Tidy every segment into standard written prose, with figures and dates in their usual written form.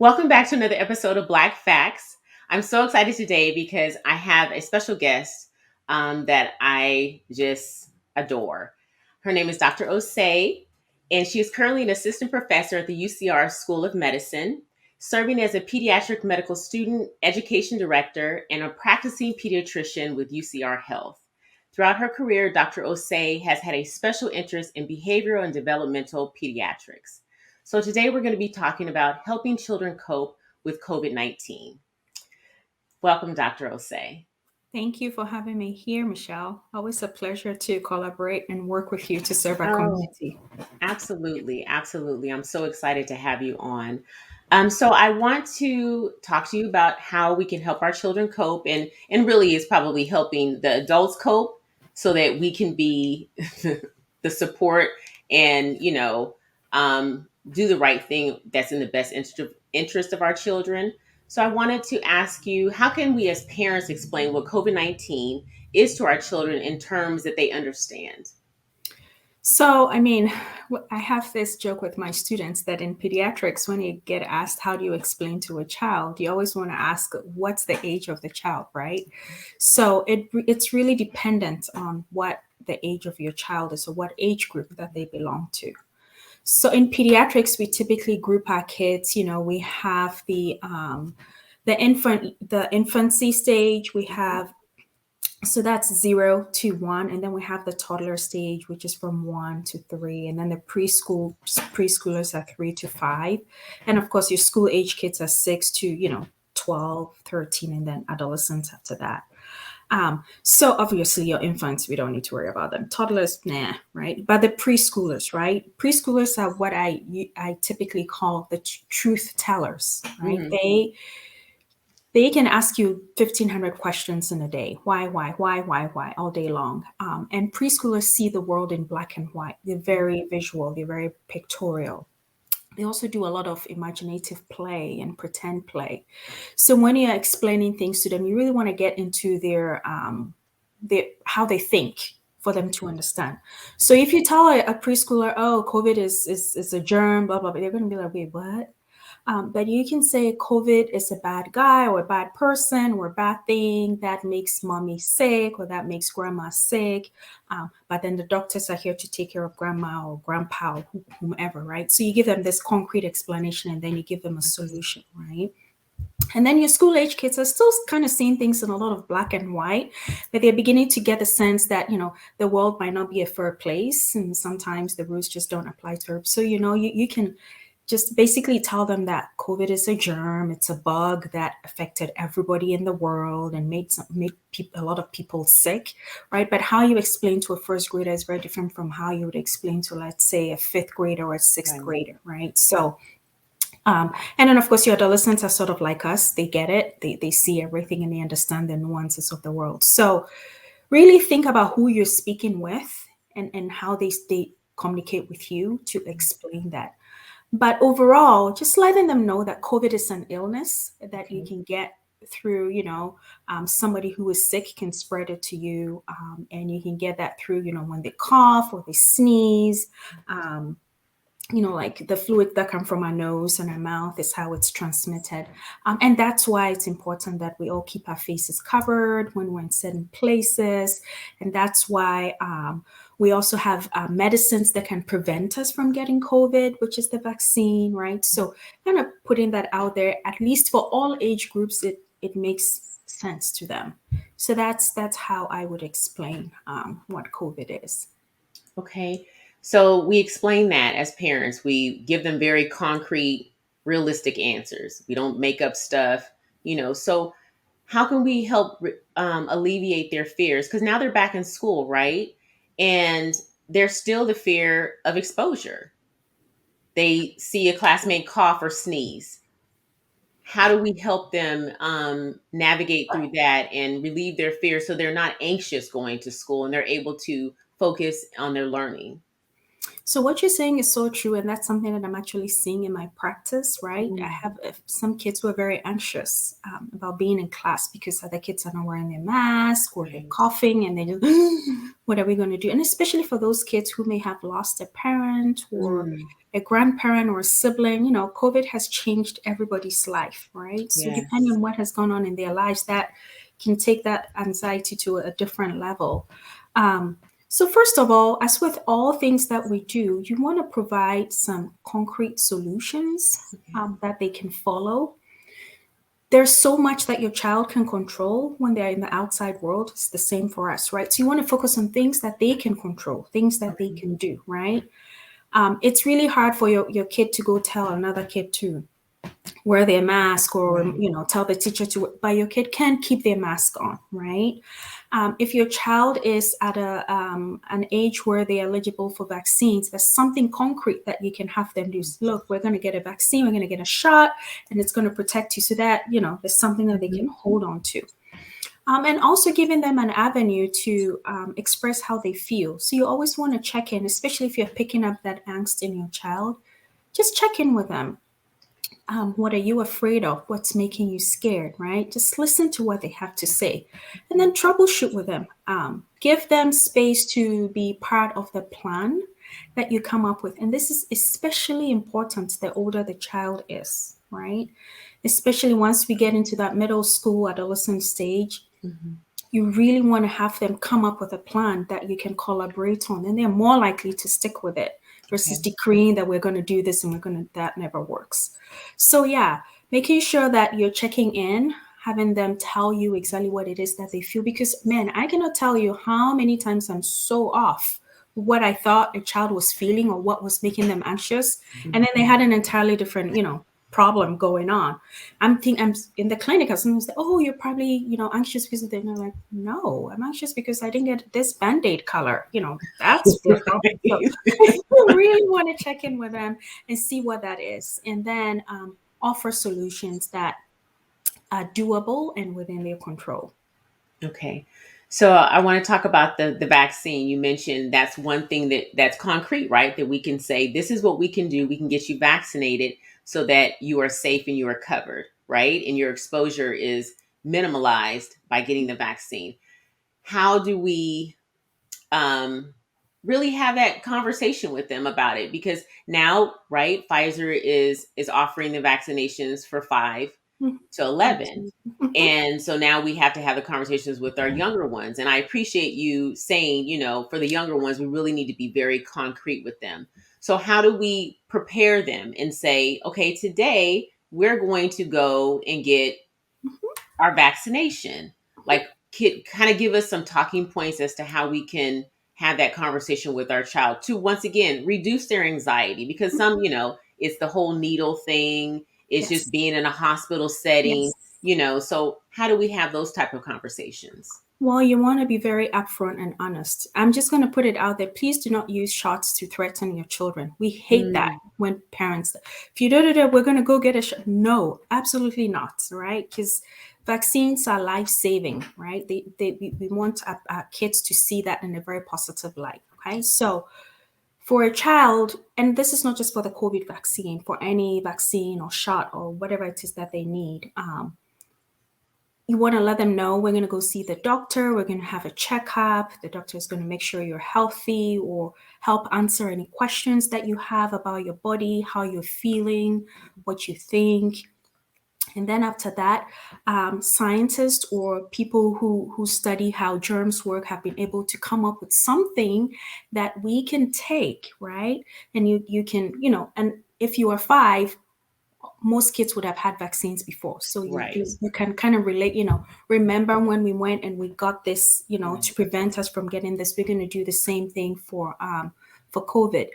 Welcome back to another episode of Black Facts. I'm so excited today because I have a special guest that I just adore. Her name is Dr. Osei, and she is currently an assistant professor at the UCR School of Medicine, serving as a pediatric medical student education director and a practicing pediatrician with UCR Health. Throughout her career, Dr. Osei has had a special interest in behavioral and developmental pediatrics. So today we're going to be talking about helping children cope with COVID-19. Welcome, Dr. Osei. Thank you for having me here, Michelle. Always a pleasure to collaborate and work with you to serve our Oh, community. absolutely. Absolutely. I'm so excited to have you on. So I want to talk to you about how we can help our children cope and really is probably helping the adults cope so that we can be the support and, do the right thing that's in the best interest of our children. So I wanted to ask you, how can we as parents explain what COVID-19 is to our children in terms that they understand? So, I have this joke with my students that in pediatrics, when you get asked, how do you explain to a child, you always want to ask, what's the age of the child, right? So, it's really dependent on what the age of your child is or what age group that they belong to. So, in pediatrics, we typically group our kids. We have the infancy stage. We have So that's 0 to 1, and then we have the toddler stage, which is from 1 to 3, and then the preschoolers are 3 to 5, and of course your school age kids are 6 to 12, 13, and then adolescents after that. So obviously your infants, we don't need to worry about them. Toddlers, nah, right? But the preschoolers, right? Preschoolers are what I typically call the truth tellers, right? Mhm. They can ask you 1,500 questions in a day. Why, all day long. And preschoolers see the world in black and white. They're very visual, they're very pictorial. They also do a lot of imaginative play and pretend play. So when you're explaining things to them, you really want to get into their how they think for them to understand. So if you tell a preschooler, oh, COVID is a germ, blah, blah, blah, they're going to be like, wait, what? But you can say COVID is a bad guy or a bad person or a bad thing that makes mommy sick or that makes grandma sick. But then the doctors are here to take care of grandma or grandpa or whomever, right? So you give them this concrete explanation and then you give them a solution, right? And then your school age kids are still kind of seeing things in a lot of black and white, but they're beginning to get the sense that, the world might not be a fair place. And sometimes the rules just don't apply to her. So, you can just basically tell them that COVID is a germ, it's a bug that affected everybody in the world and made a lot of people sick, right? But how you explain to a first grader is very different from how you would explain to, let's say, a fifth grader or a sixth Right. grader, right? So, and then of course your adolescents are sort of like us. They get it, they see everything and they understand the nuances of the world. So really think about who you're speaking with and how they communicate with you to explain that. But overall, just letting them know that COVID is an illness that you Okay. can get through, somebody who is sick can spread it to you. And you can get that through, when they cough or they sneeze. Um, like the fluid that come from our nose and our mouth is how it's transmitted. And that's why it's important that we all keep our faces covered when we're in certain places. And that's why we also have medicines that can prevent us from getting COVID, which is the vaccine, right? So kind of putting that out there, at least for all age groups, it makes sense to them. So that's how I would explain what COVID is. Okay. So we explain that as parents. We give them very concrete, realistic answers. We don't make up stuff. So how can we help alleviate their fears? Because now they're back in school, right? And there's still the fear of exposure. They see a classmate cough or sneeze. How do we help them navigate through that and relieve their fear so they're not anxious going to school and they're able to focus on their learning? So what you're saying is so true, and that's something that I'm actually seeing in my practice, right? I Mm, have some kids who are very anxious about being in class because other kids are not wearing their mask or they're right. coughing and they just, what are we going to do? And especially for those kids who may have lost a parent or Mm, a grandparent or a sibling, COVID has changed everybody's life, right? So depending yes. on what has gone on in their lives, that can take that anxiety to a different level. Um, so, first of all, as with all things that we do, you want to provide some concrete solutions Okay. that they can follow. There's so much that your child can control when they're in the outside world. It's the same for us, right? So, you want to focus on things that they can control, things that they Okay. can do, right? It's really hard for your kid to go tell another kid to wear their mask or Right. tell the teacher to, but your kid can keep their mask on, right? If your child is at an age where they're eligible for vaccines, there's something concrete that you can have them do. Look, we're going to get a vaccine, we're going to get a shot, and it's going to protect you, so that there's something that they Mhm. can hold on to. And also giving them an avenue to express how they feel. So you always want to check in, especially if you're picking up that angst in your child. Just check in with them. What are you afraid of? What's making you scared, right? Just listen to what they have to say and then troubleshoot with them. Give them space to be part of the plan that you come up with. And this is especially important the older the child is, right? Especially once we get into that middle school, adolescent stage, Mhm. you really want to have them come up with a plan that you can collaborate on, and they're more likely to stick with it versus Okay. decreeing that we're going to do this and that never works. So yeah, making sure that you're checking in, having them tell you exactly what it is that they feel, because man, I cannot tell you how many times I'm so off what I thought a child was feeling or what was making them anxious, and then they Mhm. had an entirely different problem going on. I'm in the clinic, and someone say, "Oh, you're probably anxious because of the." And I'm like, "No, I'm anxious because I didn't get this Band-Aid color. That's the problem." So you really want to check in with them and see what that is, and then offer solutions that are doable and within their control. Okay. So I want to talk about the vaccine. You mentioned that's one thing that's concrete, right? That we can say this is what we can do. We can get you vaccinated so that you are safe and you are covered, right? And your exposure is minimalized by getting the vaccine. How do we um really have that conversation with them about it? Because now, right, Pfizer is offering the vaccinations for 5 Mhm. to 11. Absolutely. Mhm. And so now we have to have the conversations with our younger ones. And I appreciate you saying, for the younger ones, we really need to be very concrete with them. So, how do we prepare them and say, okay, today we're going to go and get our vaccination? Like, kind of give us some talking points as to how we can have that conversation with our child to once again reduce their anxiety, because some, it's the whole needle thing, it's just Yes. being in a hospital setting, Yes. so how do we have those type of conversations? Well, you want to be very upfront and honest. I'm just going to put it out there. Please do not use shots to threaten your children. We hate that Mm, when parents, if you do it, we're going to go get a shot. No, absolutely not. Right? Because vaccines are life saving, right? We want our kids to see that in a very positive light. Okay. So for a child, and this is not just for the COVID vaccine, for any vaccine or shot or whatever it is that they need, you want to let them know we're going to go see the doctor, we're going to have a checkup, the doctor is going to make sure you're healthy or help answer any questions that you have about your body, how you're feeling, what you think. And then after that, scientists or people who study how germs work have been able to come up with something that we can take, right? And you can, and if you are 5, most kids would have had vaccines before, so right, you can kind of relate, remember when we went and we got this, right, to prevent us from getting this, we're going to do the same thing for COVID.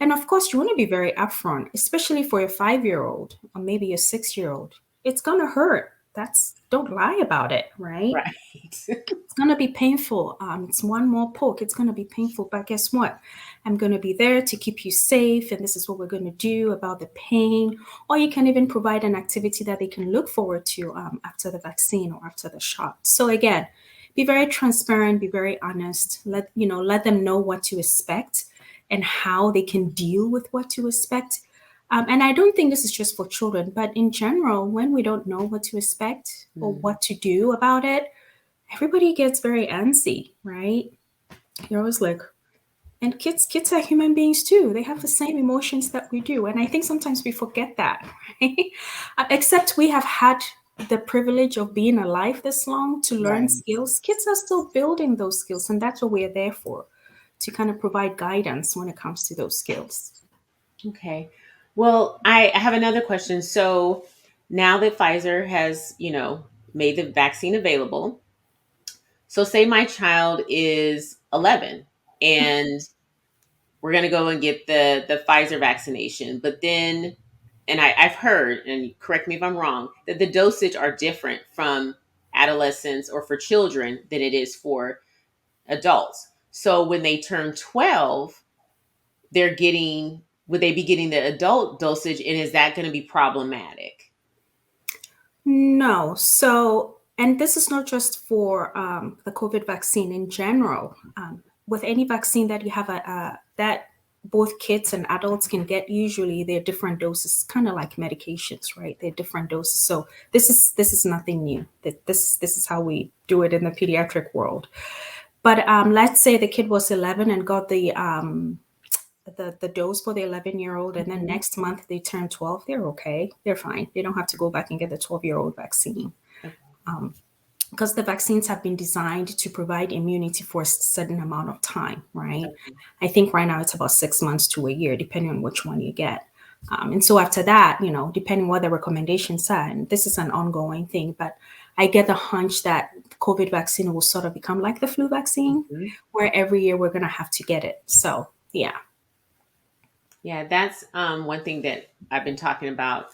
And of course you want to be very upfront, especially for your 5-year-old or maybe your 6-year-old. It's going to hurt. That's Don't lie about it, right? right. It's going to be painful. It's one more poke. It's going to be painful. But guess what? I'm going to be there to keep you safe. And this is what we're going to do about the pain. Or you can even provide an activity that they can look forward to after the vaccine or after the shot. So again, be very transparent, be very honest. Let them know what to expect. and how they can deal with what to expect. And I don't think this is just for children, but in general, when we don't know what to expect or what to do about it, everybody gets very antsy, right? You're always like, and kids are human beings too. They have the same emotions that we do. And I think sometimes we forget that, right? Except we have had the privilege of being alive this long to learn Right. skills. Kids are still building those skills, and that's what we're there for, to kind of provide guidance when it comes to those skills. Okay. Well, I have another question. So now that Pfizer has, made the vaccine available, so say my child is 11 and we're going to go and get the Pfizer vaccination, but then, and I've heard, and correct me if I'm wrong, that the dosage are different from adolescents or for children than it is for adults. So when they turn 12, would they be getting the adult dosage, and is that going to be problematic? No. So, and this is not just for the COVID vaccine in general. With any vaccine that you have that both kids and adults can get, usually they're different doses, kind of like medications, right? They're different doses. So this is nothing new. This is how we do it in the pediatric world. But let's say the kid was 11 and got the dose for the 11-year-old, and then next month they turn 12, they're okay. They're fine. They don't have to go back and get the 12-year-old vaccine. Because the vaccines have been designed to provide immunity for a certain amount of time, right? Okay. I think right now it's about 6 months to a year, depending on which one you get. And so after that, depending what the recommendations are, and this is an ongoing thing, but I get the hunch that COVID vaccine will sort of become like the flu vaccine, where every year we're going to have to get it. So, yeah. Yeah, that's one thing that I've been talking about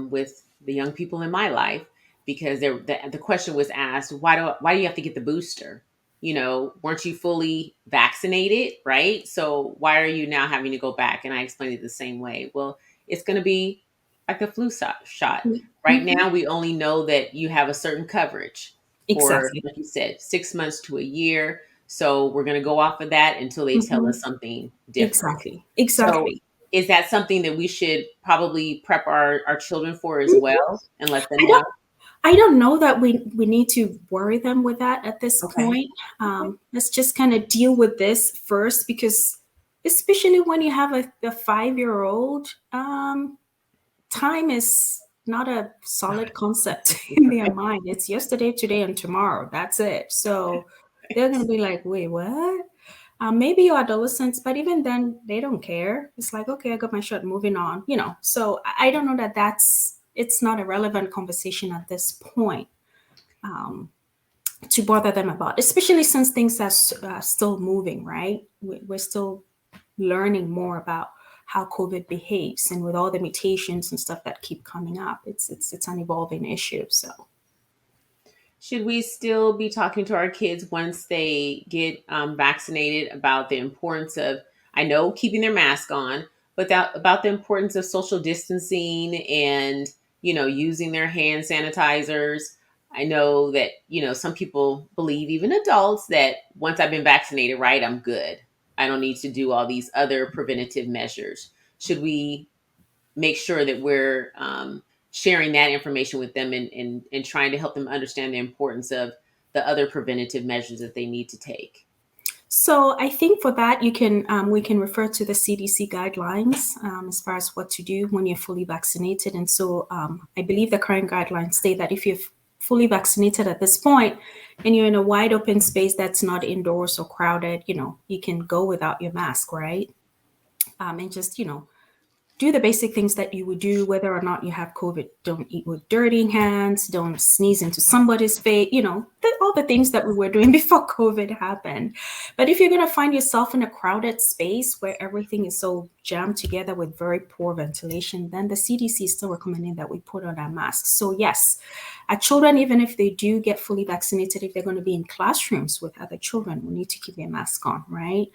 with the young people in my life, because the question was asked, why do you have to get the booster? Weren't you fully vaccinated, right? So why are you now having to go back? And I explained it the same way. Well, it's going to be like a flu shot. Right now, we only know that you have a certain coverage for, Exactly. like you said, 6 months to a year. So we're going to go off of that until they tell us something different. Exactly. So Exactly. is that something that we should probably prep our children for as well and let them I know? don't I don't know that we need to worry them with that at this Okay. point. Let's just kind of deal with this first, because especially when you have a 5-year-old, time is not a solid concept in their mind. It's yesterday, today, and tomorrow. That's it. So they're going to be like, wait, what? Maybe your adolescents, but even then, they don't care. It's like, okay, I got my shot, moving on, So I don't know that it's not a relevant conversation at this point to bother them about, especially since things are still moving, right? We're still learning more about how COVID behaves, and with all the mutations and stuff that keep coming up, it's an evolving issue. So. Should we still be talking to our kids once they get vaccinated about the importance of, I know, keeping their mask on, but about the importance of social distancing and, using their hand sanitizers? I know that, some people believe, even adults, that once I've been vaccinated, right, I'm good. I don't need to do all these other preventative measures. Should we make sure that we're sharing that information with them and trying to help them understand the importance of the other preventative measures that they need to take? So I think for that, we can refer to the CDC guidelines as far as what to do when you're fully vaccinated. And so I believe the current guidelines state that if you're fully vaccinated at this point and you're in a wide open space that's not indoors or crowded, you can go without your mask, right? And just, do the basic things that you would do whether or not you have COVID. Don't eat with dirty hands. Don't sneeze into somebody's face. All the things that we were doing before COVID happened. But if you're going to find yourself in a crowded space where everything is so jammed together with very poor ventilation, then the CDC is still recommending that we put on our masks. So yes, our children, even if they do get fully vaccinated, if they're going to be in classrooms with other children, we need to keep their mask on, right?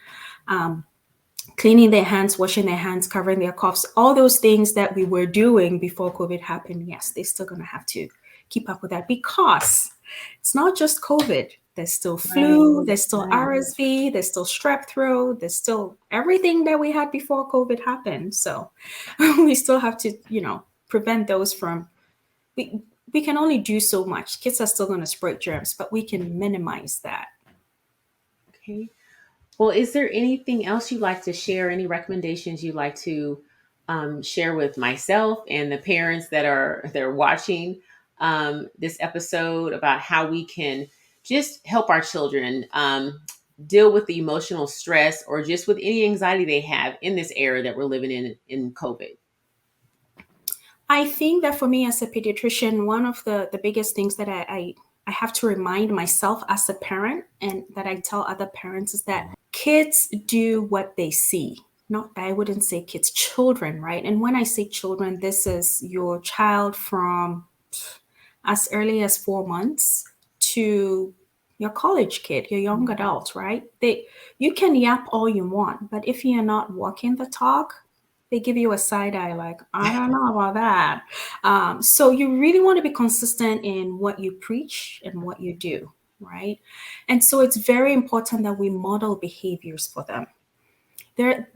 Cleaning their hands, washing their hands, covering their coughs, all those things that we were doing before COVID happened, yes, they're still going to have to keep up with that, because it's not just COVID There's still flu, Right, there's still right. RSV, there's still strep throat, there's still everything that we had before COVID happened. So we still have to, prevent those from, we, we can only do so much. Kids are still going to spread germs, but we can minimize that. Okay. Well, is there anything else you'd like to share? Any recommendations you'd like to share with myself and the parents that are watching this episode about how we can just help our children deal with the emotional stress or just with any anxiety they have in this era that we're living in COVID? I think that for me as a pediatrician, one of the biggest things that I have to remind myself as a parent and that I tell other parents is that kids do what they see. Not, I wouldn't say kids, children, right? And when I say children, this is your child from as early as 4 months to your college kid, your young adult, right? You can yap all you want, but if you're not walking the talk, they give you a side eye like, I don't know about that. So you really want to be consistent in what you preach and what you do, right? And so it's very important that we model behaviors for them.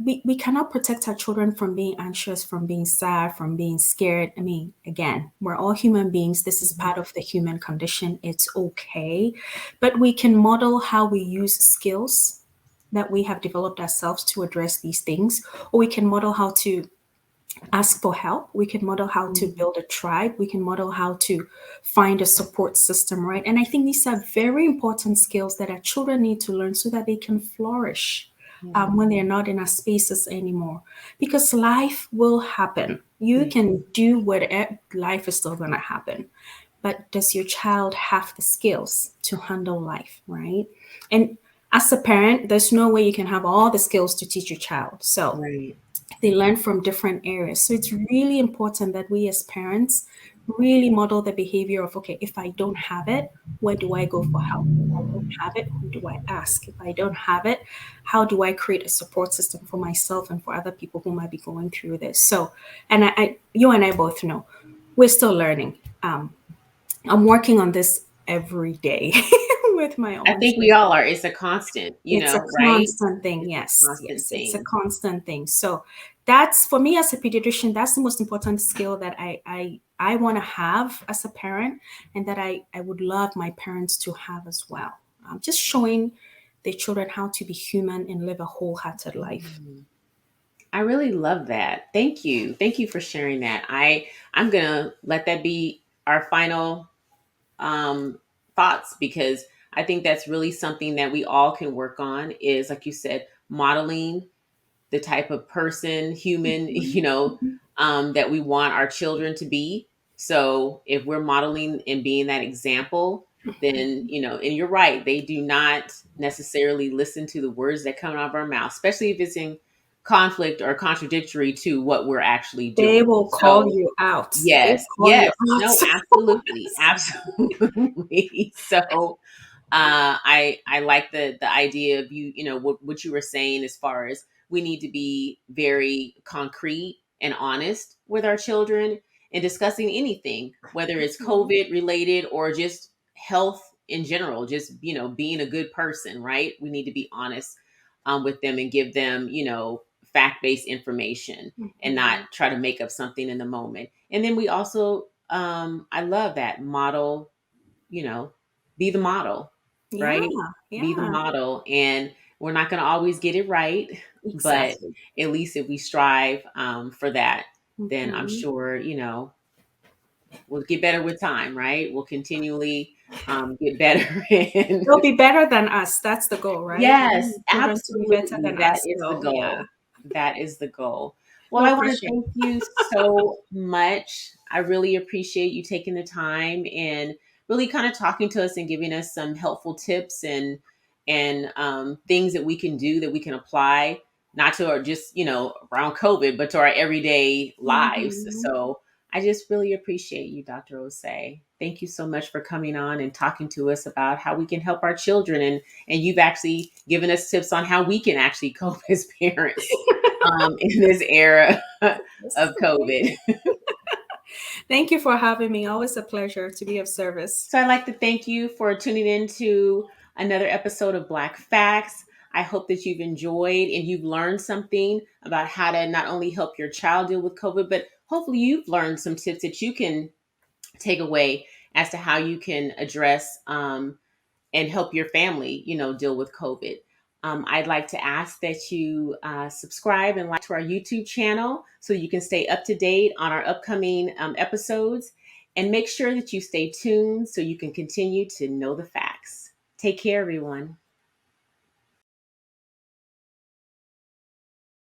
We cannot protect our children from being anxious, from being sad, from being scared. I mean, again, we're all human beings. This is part of the human condition. It's okay. But we can model how we use skills that we have developed ourselves to address these things, or we can model how to ask for help. We can model how to build a tribe. We can model how to find a support system, right? And I think these are very important skills that our children need to learn so that they can flourish Yeah. when they're not in our spaces anymore. Because life will happen. You Yeah. can do whatever, life is still going to happen. But does your child have the skills to handle life, right? And as a parent, there's no way you can have all the skills to teach your child. So Right. they learn from different areas. So it's really important that we as parents really model the behavior of, okay, if I don't have it, where do I go for help? If I don't have it, who do I ask? If I don't have it, how do I create a support system for myself and for other people who might be going through this? So, and you and I both know we're still learning. I'm working on this every day with my I own think we children. all are. It's a constant, It's a right? constant thing. It's a Yes, constant yes, it's a thing. constant thing. So that's for me as a pediatrician. That's the most important skill that I want to have as a parent, and that I would love my parents to have as well. Just showing their children how to be human and live a wholehearted life. Mhm. I really love that. Thank you. Thank you for sharing that. I'm going to let that be our final um thoughts, because I think that's really something that we all can work on, is like you said, modeling the type of person, human, Mhm. Mhm. that we want our children to be. So if we're modeling and being that example, then, and you're right, they do not necessarily listen to the words that come out of our mouth, especially if it's in conflict or contradictory to what we're actually They doing. will call So you out. They yes, call you yes, out. no, absolutely, absolutely. So I like the idea of what you were saying, as far as we need to be very concrete and honest with our children in discussing anything, whether it's COVID related or just health in general, just being a good person, right? We need to be honest with them and give them fact-based information, and not Mhm. try to make up something in the moment. And then we also I love that model, you know, be the model, Yeah, right? Be the yeah, model. And we're not going to always get it right, but exactly. at least if we strive for that, then I'm Mhm. sure, we'll get better with time, right? We'll continually get better. And They'll be better than us. That's the goal, right? We yes, want children to be better absolutely. than That us. is the So yeah, goal. That is the goal. Well, we I want to appreciate thank you so much. I really appreciate you taking the time and really kind of talking to us and giving us some helpful tips and things that we can do, that we can apply, not to our just around COVID, but to our everyday it. lives. Mhm. So I just really appreciate you, Dr. Osei. Thank you so much for coming on and talking to us about how we can help our children, and you've actually given us tips on how we can actually cope as parents in this era Yes, of thank COVID. you. Thank you for having me. Always a pleasure to be of service. So I'd like to thank you for tuning in to another episode of Black Facts. I hope that you've enjoyed and you've learned something about how to not only help your child deal with COVID, but hopefully you've learned some tips that you can take away as to how you can address and help your family, deal with COVID. I'd like to ask that you subscribe and like to our YouTube channel so you can stay up to date on our upcoming episodes. And make sure that you stay tuned so you can continue to know the facts. Take care, everyone.